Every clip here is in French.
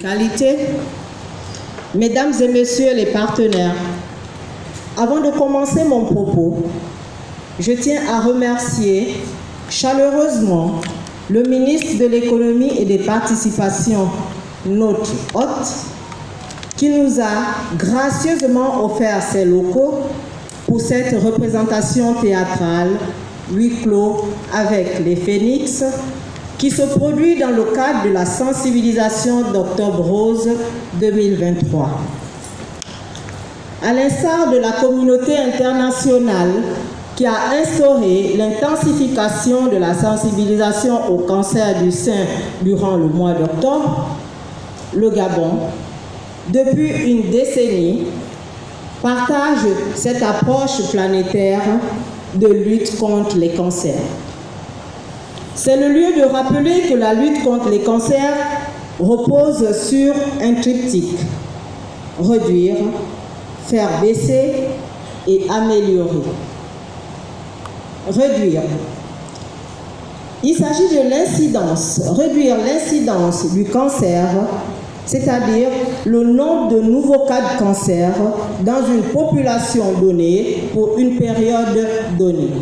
Qualité, mesdames et messieurs les partenaires, avant de commencer mon propos, je tiens à remercier chaleureusement le ministre de l'Économie et des Participations, notre hôte, qui nous a gracieusement offert ses locaux pour cette représentation théâtrale huis clos avec les Phénix, qui se produit dans le cadre de la sensibilisation d'Octobre Rose 2023. À l'instar de la communauté internationale qui a instauré l'intensification de la sensibilisation au cancer du sein durant le mois d'octobre, le Gabon, depuis une décennie, partage cette approche planétaire de lutte contre les cancers. C'est le lieu de rappeler que la lutte contre les cancers repose sur un triptyque: réduire, faire baisser et améliorer. Réduire. Il s'agit de l'incidence, réduire l'incidence du cancer, c'est-à-dire le nombre de nouveaux cas de cancer dans une population donnée pour une période donnée.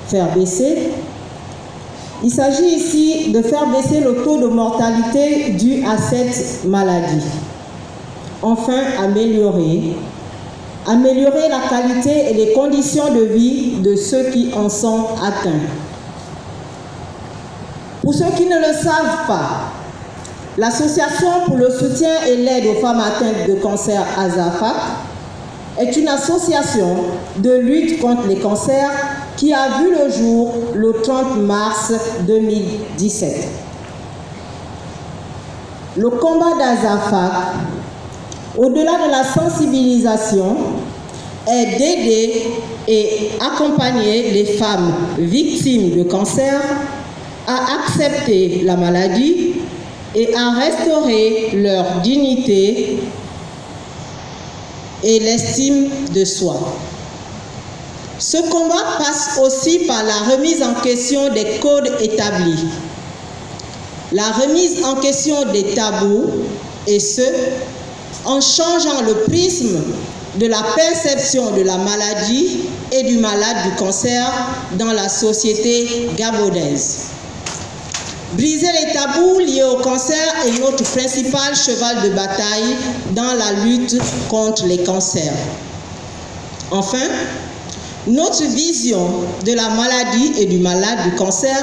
Faire baisser. Il s'agit ici de faire baisser le taux de mortalité dû à cette maladie. Enfin, améliorer la qualité et les conditions de vie de ceux qui en sont atteints. Pour ceux qui ne le savent pas, l'Association pour le soutien et l'aide aux femmes atteintes de cancer ASAFAC est une association de lutte contre les cancers qui a vu le jour le 30 mars 2017. Le combat d'ASAFAC, au-delà de la sensibilisation, est d'aider et accompagner les femmes victimes de cancer à accepter la maladie et à restaurer leur dignité et l'estime de soi. Ce combat passe aussi par la remise en question des codes établis, la remise en question des tabous, et ce, en changeant le prisme de la perception de la maladie et du malade du cancer dans la société gabonaise. Briser les tabous liés au cancer est notre principal cheval de bataille dans la lutte contre les cancers. Enfin, notre vision de la maladie et du malade du cancer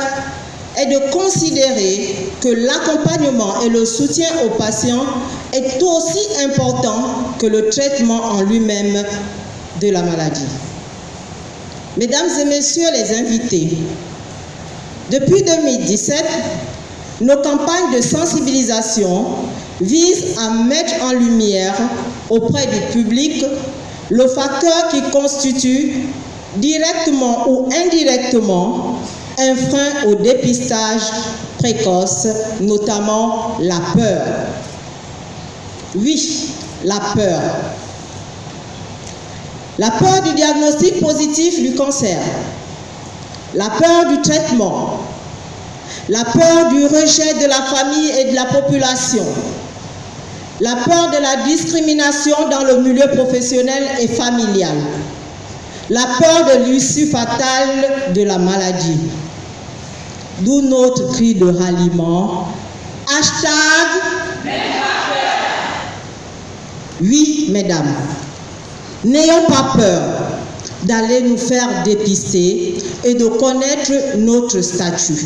est de considérer que l'accompagnement et le soutien aux patients est aussi important que le traitement en lui-même de la maladie. Mesdames et messieurs les invités, depuis 2017, nos campagnes de sensibilisation visent à mettre en lumière auprès du public le facteur qui constitue directement ou indirectement un frein au dépistage précoce, notamment la peur. Oui, la peur. La peur du diagnostic positif du cancer, la peur du traitement, la peur du rejet de la famille et de la population, la peur de la discrimination dans le milieu professionnel et familial, la peur de l'issue fatale de la maladie. D'où notre cri de ralliement, hashtag. Oui, mesdames, n'ayons pas peur d'aller nous faire dépister et de connaître notre statut.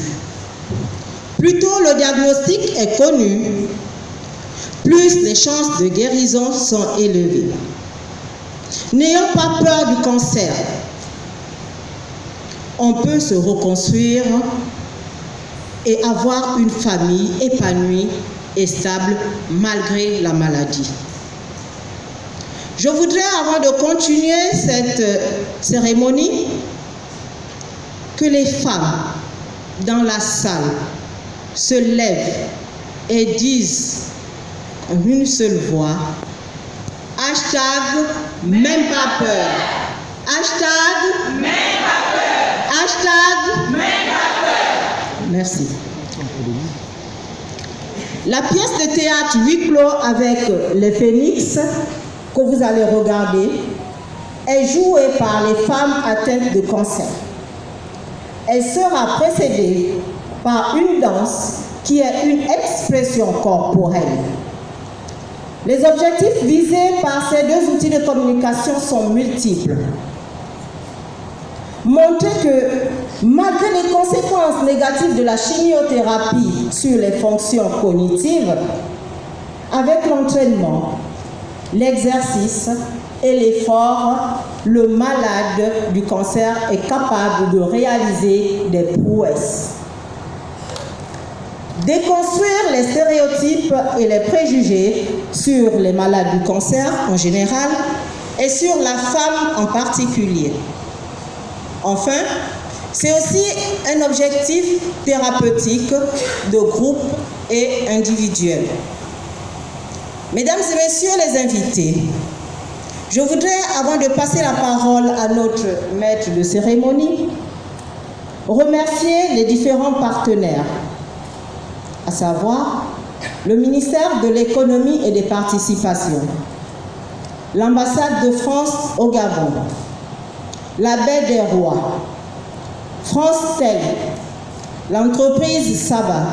Plus tôt le diagnostic est connu, plus les chances de guérison sont élevées. N'ayons pas peur du cancer. On peut se reconstruire et avoir une famille épanouie et stable malgré la maladie. Je voudrais, avant de continuer cette cérémonie, que les femmes dans la salle se lèvent et disent en une seule voix, hashtag même pas peur, hashtag même pas peur, hashtag même pas peur. Merci. La pièce de théâtre huis clos avec les phénix que vous allez regarder est jouée par les femmes atteintes de cancer. Elle sera précédée par une danse qui est une expression corporelle. Les objectifs visés par ces deux outils de communication sont multiples. Montrer que malgré les conséquences négatives de la chimiothérapie sur les fonctions cognitives, avec l'entraînement, l'exercice et l'effort, le malade du cancer est capable de réaliser des prouesses. Déconstruire les stéréotypes et les préjugés sur les malades du cancer en général et sur la femme en particulier. Enfin, c'est aussi un objectif thérapeutique de groupe et individuel. Mesdames et messieurs les invités, je voudrais, avant de passer la parole à notre maître de cérémonie, remercier les différents partenaires, à savoir le ministère de l'économie et des participations, l'ambassade de France au Gabon, la Baie des Rois, France Tel, l'entreprise Saba,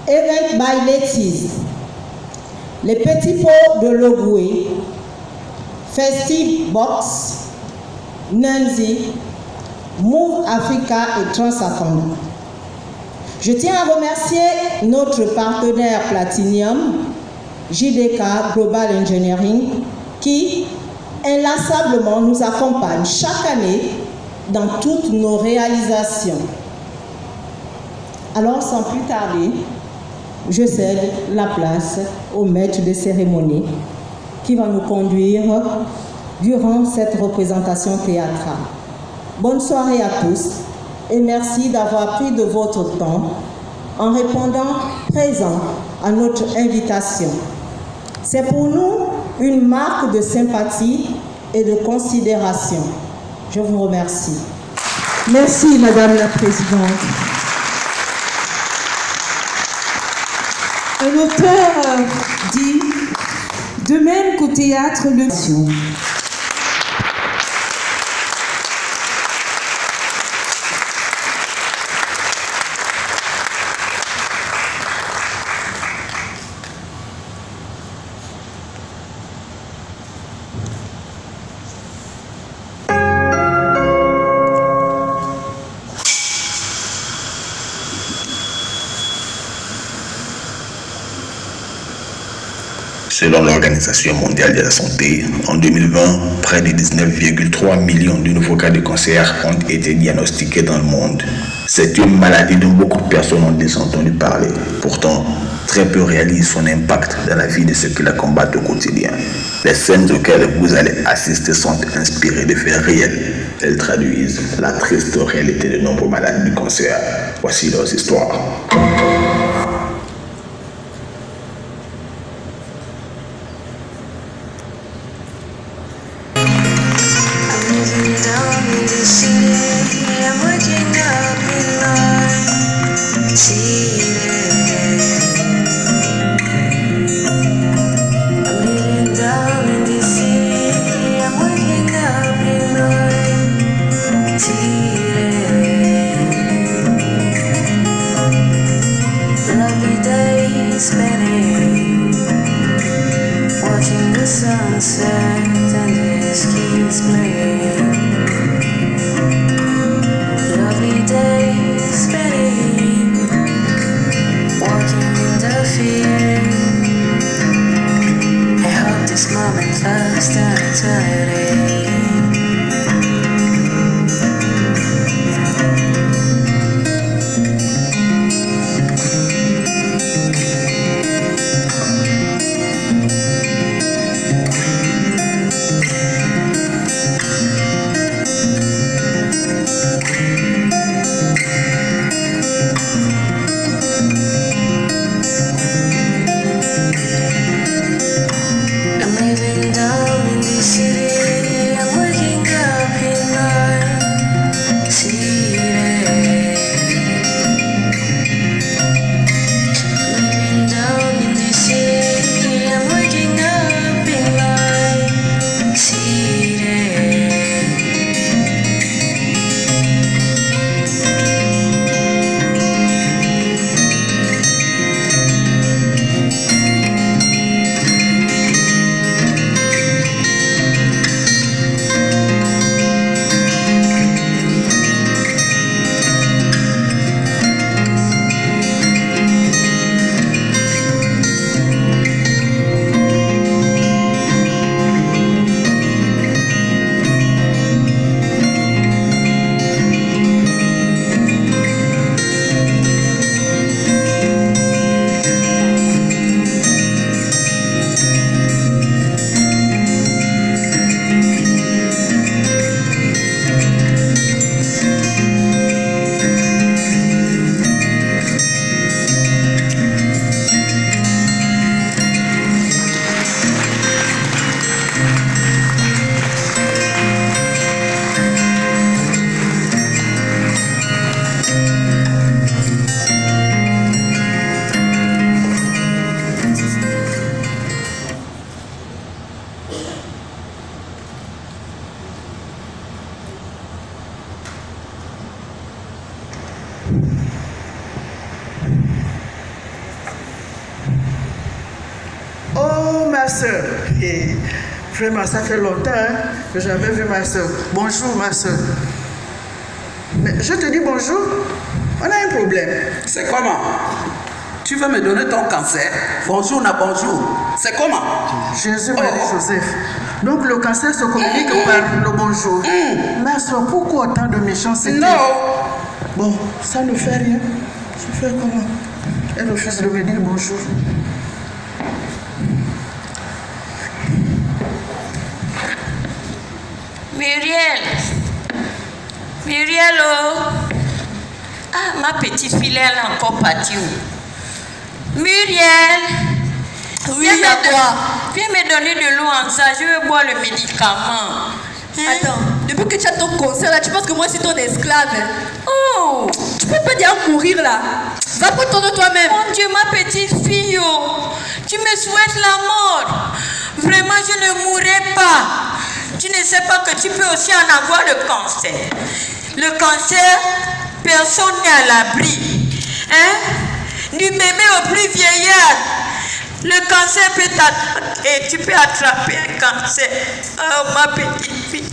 Event by Letties, les petits pots de Logoué, Festive Box, Nancy, Move Africa et Transacom. Je tiens à remercier notre partenaire Platinum, JDK Global Engineering, qui inlassablement nous accompagne chaque année dans toutes nos réalisations. Alors, sans plus tarder, je cède la place au maître de cérémonie qui va nous conduire durant cette représentation théâtrale. Bonne soirée à tous et merci d'avoir pris de votre temps en répondant présent à notre invitation. C'est pour nous une marque de sympathie et de considération. Je vous remercie. Merci, Madame la Présidente. Un auteur dit, de même qu'au théâtre, le... Selon l'Organisation mondiale de la santé, en 2020, près de 19,3 millions de nouveaux cas de cancer ont été diagnostiqués dans le monde. C'est une maladie dont beaucoup de personnes ont déjà entendu parler. Pourtant, très peu réalisent son impact dans la vie de ceux qui la combattent au quotidien. Les scènes auxquelles vous allez assister sont inspirées de faits réels. Elles traduisent la triste réalité de nombreux malades du cancer. Voici leurs histoires. I'm living down in the city. ma soeur. Et vraiment, ça fait longtemps que j'avais vu ma soeur. Bonjour, ma soeur. Mais je te dis bonjour, on a un problème. C'est comment? Tu veux me donner ton cancer? Bonjour, na bonjour. C'est comment? Jésus, Marie, Joseph. Donc le cancer se communique par le bonjour. Ma soeur, pourquoi autant de méchanceté? Non. Bon, ça ne fait rien. Je fais comment? Elle refuse de me dire bonjour. Muriel, oh. Ah, ma petite fille, elle est encore partie où? Muriel, oui, à quoi? Viens me donner de l'eau en ça, je veux boire le médicament. Attends, depuis que tu as ton concert là, tu penses que moi je suis ton esclave? Oh! Tu peux pas dire mourir là. Va prendre ton de toi-même. Mon Dieu, ma petite fille, oh. Tu me souhaites la mort. Vraiment, je ne mourrai pas. Tu ne sais pas que tu peux aussi en avoir le cancer. Le cancer, personne n'est à l'abri. Hein? Du bébé au plus vieillard. Le cancer peut t'attraper. Tu peux attraper un cancer. Oh, ma petite fille.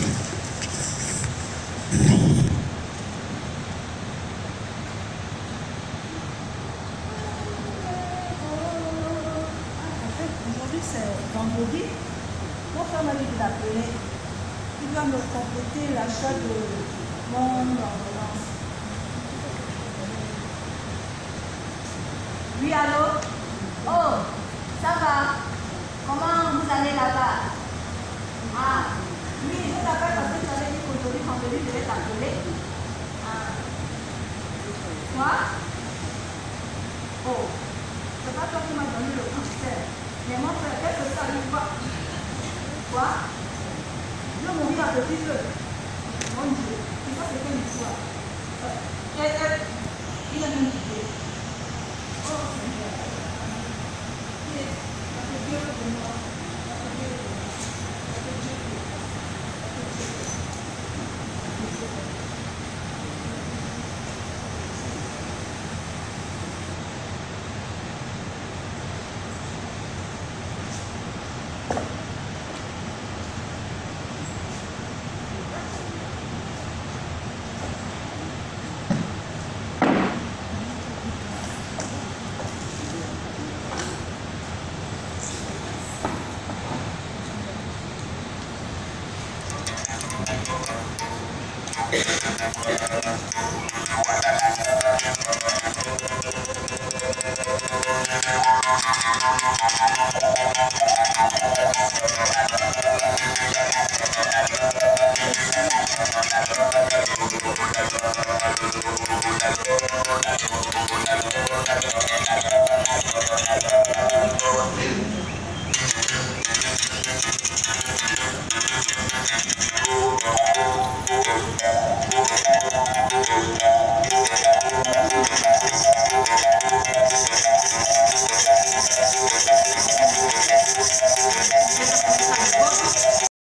Aujourd'hui, c'est vendredi. Mon frère m'a dit de l'appeler. Il doit me compléter l'achat de mon ordonnance. Oui, allô? Oh, ça va? Comment vous allez là-bas? Ah, oui, je t'appelle parce que tu avais dit qu'aujourd'hui, vendredi, je vais t'appeler. Ah. Quoi? Oh, c'est pas toi qui m'as donné le cancer. Mais mon frère, qu'est-ce que ça lui va? Quoi? Je vais mourir à petit feu. Mon Dieu, c'est ça, c'est quelle histoire? Il a une idée. Oh, Seigneur. Dieu de moi.